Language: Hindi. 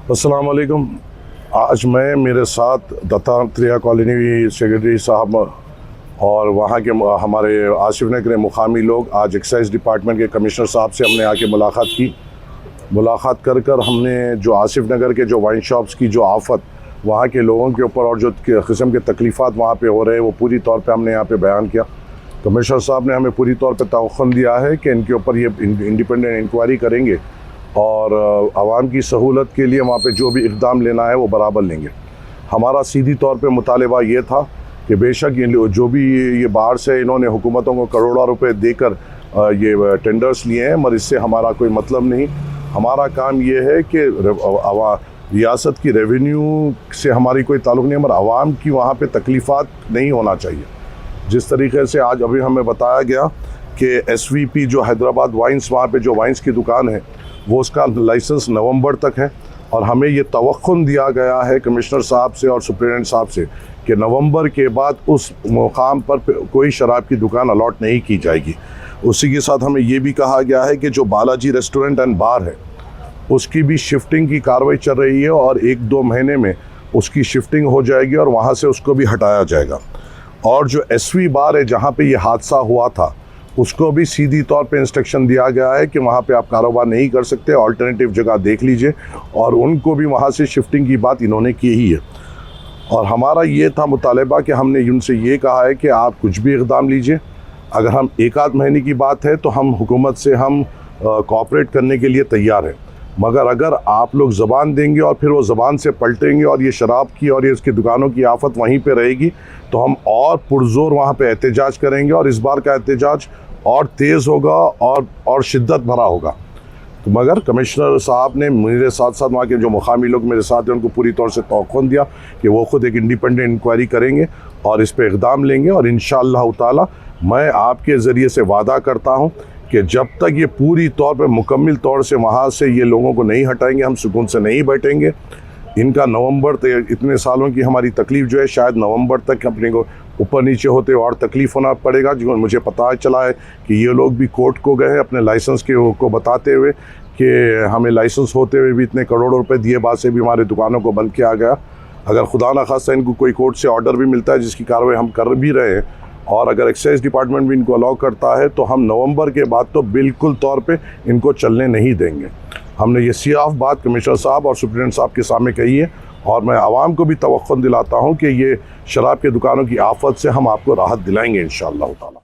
अस्सलाम वालेकुम। आज मैं मेरे साथ दत्तात्रेय कॉलोनी सेक्रेटरी साहब और वहाँ के हमारे आसिफ नगर मुकामी लोग आज एक्साइज डिपार्टमेंट के कमिश्नर साहब से हमने आके मुलाकात की। मुलाकात कर कर हमने जो आसिफ नगर के जो वाइन शॉप्स की जो आफत वहाँ के लोगों के ऊपर और जो किस्म के तकलीफ़ात वहाँ पे हो रहे हैं वो पूरी तौर पे हमने यहाँ पे बयान किया। कमिश्नर साहब ने हमें पूरी तौर पे तवक्कुन दिया है कि इनके ऊपर ये इंडिपेंडेंट इंक्वायरी करेंगे और आवाम की सहूलत के लिए वहाँ पे जो भी इक़दाम लेना है वो बराबर लेंगे। हमारा सीधी तौर पे मुतालबा ये था कि बेशक ये जो भी ये बाहर से इन्होंने हुकूमतों को करोड़ों रुपए देकर ये टेंडर्स लिए हैं, मगर इससे हमारा कोई मतलब नहीं। हमारा काम ये है कि रियासत की रेवेन्यू से हमारी कोई ताल्लुक़ नहीं, मगर आवाम की वहाँ पे तकलीफ़ात नहीं होना चाहिए। जिस तरीके से आज अभी हमें बताया गया कि SVP जो हैदराबाद वाइन्स, वहाँ पे जो वाइन्स की दुकान है वो उसका लाइसेंस नवंबर तक है और हमें ये तवक्कुन दिया गया है कमिश्नर साहब से और सुप्रिटेंडेंट साहब से कि नवंबर के बाद उस मुकाम पर कोई शराब की दुकान अलॉट नहीं की जाएगी। उसी के साथ हमें ये भी कहा गया है कि जो बालाजी रेस्टोरेंट एंड बार है उसकी भी शिफ्टिंग की कार्रवाई चल रही है और 1-2 महीने में उसकी शिफ्टिंग हो जाएगी और वहाँ से उसको भी हटाया जाएगा। और जो SV बार है जहाँ पे ये हादसा हुआ था उसको भी सीधी तौर पे इंस्ट्रक्शन दिया गया है कि वहाँ पे आप कारोबार नहीं कर सकते, अल्टरनेटिव जगह देख लीजिए, और उनको भी वहाँ से शिफ्टिंग की बात इन्होंने की ही है। और हमारा ये था मुतालबा कि हमने उनसे ये कहा है कि आप कुछ भी इक़दाम लीजिए। अगर हम 1-8 महीने की बात है तो हम हुकूमत से हम कोऑपरेट करने के लिए तैयार हैं, मगर अगर आप लोग ज़बान देंगे और फिर वो ज़बान से पलटेंगे और ये शराब की और ये इसकी दुकानों की आफत वहीं पे रहेगी तो हम और पुरज़ोर वहाँ पे एहतजाज करेंगे और इस बार का एहतजाज और तेज़ होगा और शिद्दत भरा होगा। तो मगर कमिश्नर साहब ने मेरे साथ साथ वहाँ के जो मुकामी लोग मेरे साथ हैं उनको पूरी तौर से तवक्कुन दिया कि वो ख़ुद एक इंडिपेंडेंट इंक्वायरी करेंगे और इस पर इक़दाम लेंगे। और इंशाअल्लाह ताला मैं आपके ज़रिए से वादा करता हूँ कि जब तक ये पूरी तौर पे मुकम्मल तौर से वहाँ से ये लोगों को नहीं हटाएंगे हम सुकून से नहीं बैठेंगे। इनका नवंबर तक, इतने सालों की हमारी तकलीफ़ जो है शायद नवंबर तक अपने को ऊपर नीचे होते और तकलीफ़ होना पड़ेगा। जो मुझे पता चला है कि ये लोग भी कोर्ट को गए अपने लाइसेंस के को बताते हुए कि हमें लाइसेंस होते हुए भी इतने करोड़ों रुपए दिए बाद से भी हमारे दुकानों को बंद किया गया। अगर खुदा न खास्ता इनको कोई कोर्ट से ऑर्डर भी मिलता है जिसकी कार्रवाई हम कर भी रहे हैं और अगर एक्साइज डिपार्टमेंट भी इनको अलाउ करता है तो हम नवंबर के बाद तो बिल्कुल तौर पे इनको चलने नहीं देंगे। हमने ये साफ बात कमिश्नर साहब और सुप्रीटेंडेंट साहब के सामने कही है और मैं आवाम को भी तवक्कुन दिलाता हूँ कि ये शराब के दुकानों की आफत से हम आपको राहत दिलाएंगे इंशाअल्लाह ताला।